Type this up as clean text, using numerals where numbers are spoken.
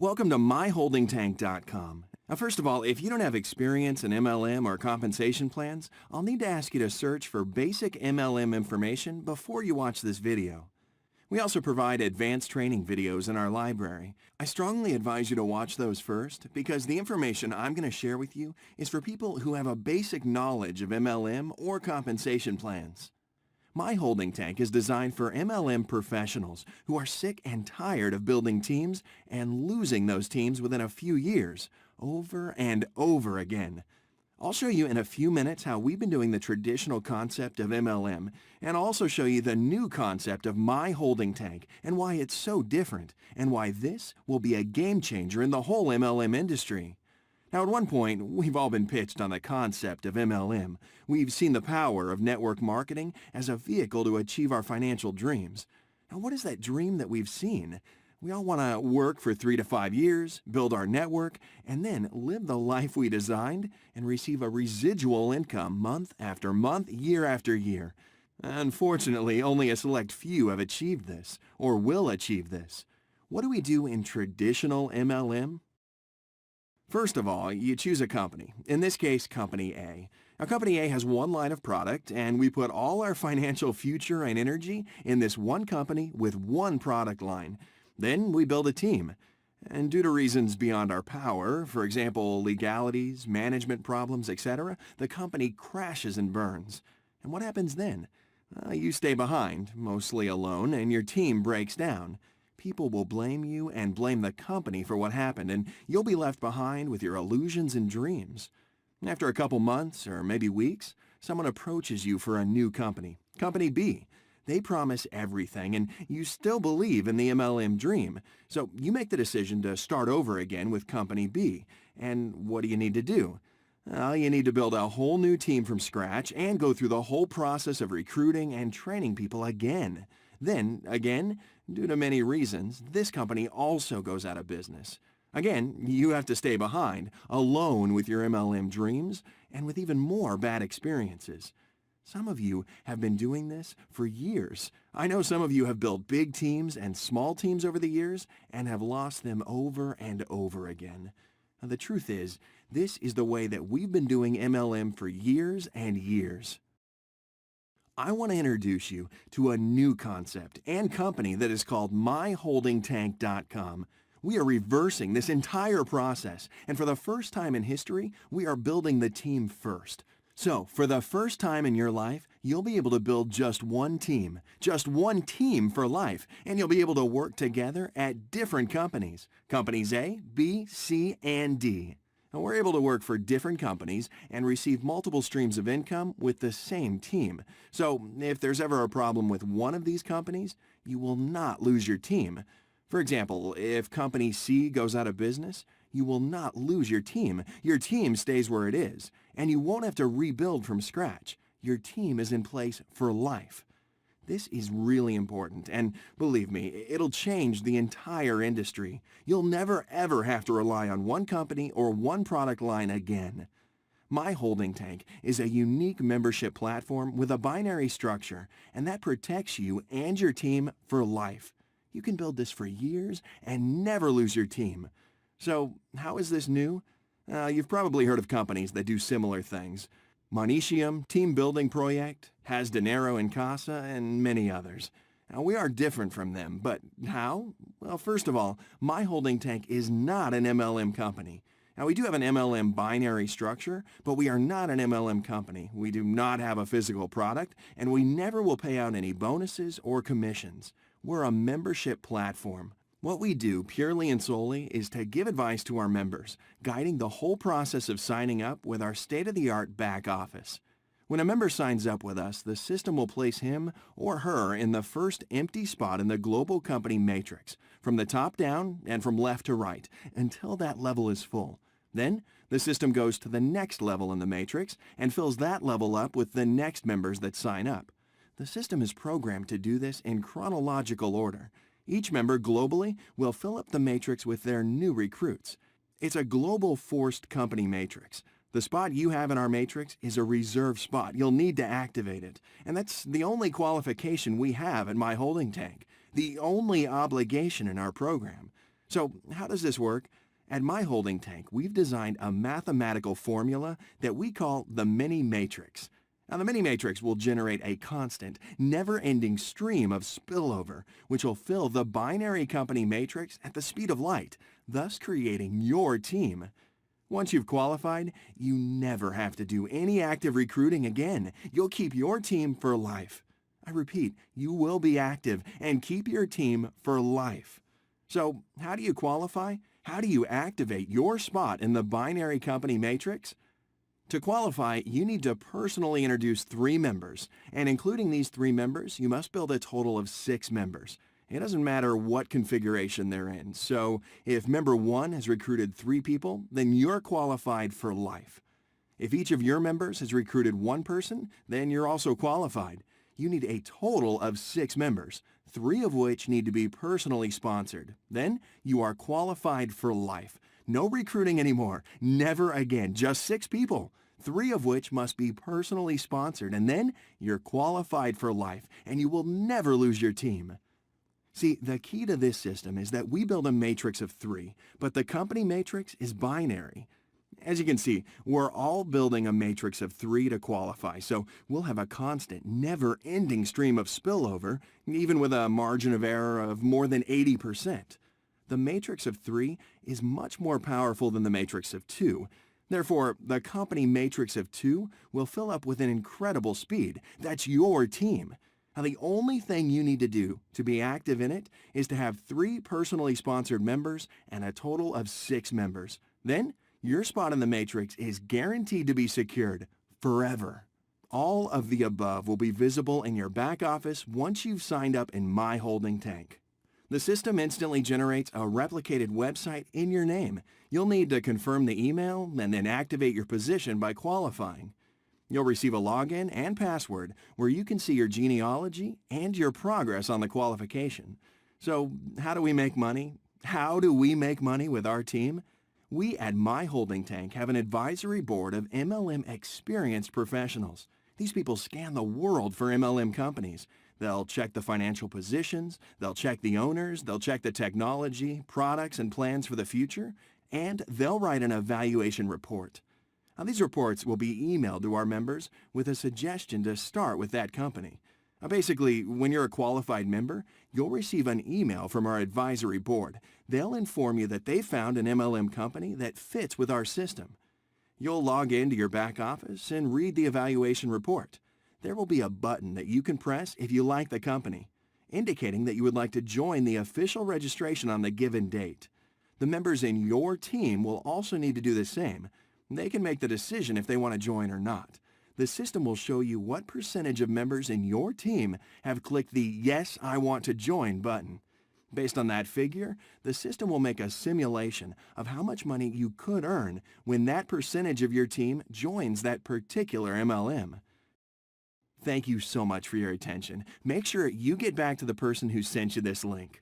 Welcome to Myholdingtank.com. Now, first of all, if you don't have experience in MLM or compensation plans, I'll need to ask you to search for basic MLM information before you watch this video. We also provide advanced training videos in our library. I strongly advise you to watch those first because the information I'm going to share with you is for people who have a basic knowledge of MLM or compensation plans. My Holding Tank is designed for MLM professionals who are sick and tired of building teams and losing those teams within a few years, over and over again. I'll show you in a few minutes how we've been doing the traditional concept of MLM, and I'll also show you the new concept of My Holding Tank and why it's so different, and why this will be a game changer in the whole MLM industry. Now, at one point, we've all been pitched on the concept of MLM. We've seen the power of network marketing as a vehicle to achieve our financial dreams. Now, what is that dream that we've seen? We all want to work for 3 to 5 years, build our network, and then live the life we designed and receive a residual income month after month, year after year. Unfortunately, only a select few have achieved this, or will achieve this. What do we do in traditional MLM? First of all, you choose a company, in this case, Company A. Now, Company A has one line of product, and we put all our financial future and energy in this one company with one product line. Then we build a team. And due to reasons beyond our power, for example, legalities, management problems, etc., the company crashes and burns. And what happens then? You stay behind, mostly alone, and your team breaks down. People will blame you and blame the company for what happened, and you'll be left behind with your illusions and dreams. After a couple months, or maybe weeks, someone approaches you for a new company, Company B. They promise everything, and you still believe in the MLM dream. So you make the decision to start over again with Company B. And what do you need to do? You need to build a whole new team from scratch and go through the whole process of recruiting and training people again. Then, again, due to many reasons, this company also goes out of business. Again, you have to stay behind, alone with your MLM dreams, and with even more bad experiences. Some of you have been doing this for years. I know some of you have built big teams and small teams over the years and have lost them over and over again. Now, the truth is, this is the way that we've been doing MLM for years and years. I want to introduce you to a new concept and company that is called Myholdingtank.com. We are reversing this entire process, and for the first time in history, we are building the team first. So, for the first time in your life, you'll be able to build just one team for life, and you'll be able to work together at different companies. Companies A, B, C, and D. And we're able to work for different companies and receive multiple streams of income with the same team. So if there's ever a problem with one of these companies, you will not lose your team. For example, if Company C goes out of business, you will not lose your team. Your team stays where it is, and you won't have to rebuild from scratch. Your team is in place for life. This is really important, and believe me, it'll change the entire industry. You'll never ever have to rely on one company or one product line again. My Holding Tank is a unique membership platform with a binary structure, and that protects you and your team for life. You can build this for years and never lose your team. So, how is this new? You've probably heard of companies that do similar things. Monetium, Team Building Project, Has Dinero en Casa, and many others. Now, we are different from them, but how? Well, first of all, My Holding Tank is not an MLM company. Now, we do have an MLM binary structure, but we are not an MLM company. We do not have a physical product, and we never will pay out any bonuses or commissions. We're a membership platform. What we do purely and solely is to give advice to our members, guiding the whole process of signing up with our state-of-the-art back office. When a member signs up with us, the system will place him or her in the first empty spot in the global company matrix, from the top down and from left to right, until that level is full. Then, the system goes to the next level in the matrix and fills that level up with the next members that sign up. The system is programmed to do this in chronological order. Each member globally will fill up the matrix with their new recruits. It's a global forced company matrix. The spot you have in our matrix is a reserve spot. You'll need to activate it. And that's the only qualification we have at My Holding Tank, the only obligation in our program. So how does this work? At Myholdingtank, we've designed a mathematical formula that we call the mini matrix. Now, the mini matrix will generate a constant, never-ending stream of spillover, which will fill the binary company matrix at the speed of light, thus creating your team. Once you've qualified, you never have to do any active recruiting again. You'll keep your team for life. I repeat, you will be active and keep your team for life. So, how do you qualify? How do you activate your spot in the binary company matrix? To qualify, you need to personally introduce 3 members, and including these 3 members, you must build a total of 6 members. It doesn't matter what configuration they're in, so if member 1 has recruited 3 people, then you're qualified for life. If each of your members has recruited 1 person, then you're also qualified. You need a total of 6 members, 3 of which need to be personally sponsored. Then you are qualified for life. No recruiting anymore. Never again. Just 6 people, 3 of which must be personally sponsored, and then you're qualified for life, and you will never lose your team. See, the key to this system is that we build a matrix of 3, but the company matrix is binary. As you can see, we're all building a matrix of 3 to qualify, so we'll have a constant, never-ending stream of spillover, even with a margin of error of more than 80%. The matrix of 3 is much more powerful than the matrix of 2. Therefore, the company matrix of 2 will fill up with an incredible speed. That's your team. Now, the only thing you need to do to be active in it is to have 3 personally sponsored members and a total of 6 members. Then, your spot in the matrix is guaranteed to be secured forever. All of the above will be visible in your back office once you've signed up in Myholdingtank. The system instantly generates a replicated website in your name. You'll need to confirm the email and then activate your position by qualifying. You'll receive a login and password where you can see your genealogy and your progress on the qualification. So, how do we make money? How do we make money with our team? We at Myholdingtank have an advisory board of MLM experienced professionals. These people scan the world for MLM companies. They'll check the financial positions, they'll check the owners, they'll check the technology, products, and plans for the future, and they'll write an evaluation report. Now, these reports will be emailed to our members with a suggestion to start with that company. Basically, when you're a qualified member, you'll receive an email from our advisory board. They'll inform you that they found an MLM company that fits with our system. You'll log into your back office and read the evaluation report. There will be a button that you can press if you like the company, indicating that you would like to join the official registration on the given date. The members in your team will also need to do the same. They can make the decision if they want to join or not. The system will show you what percentage of members in your team have clicked the "Yes, I want to join" button. Based on that figure, the system will make a simulation of how much money you could earn when that percentage of your team joins that particular MLM. Thank you so much for your attention. Make sure you get back to the person who sent you this link.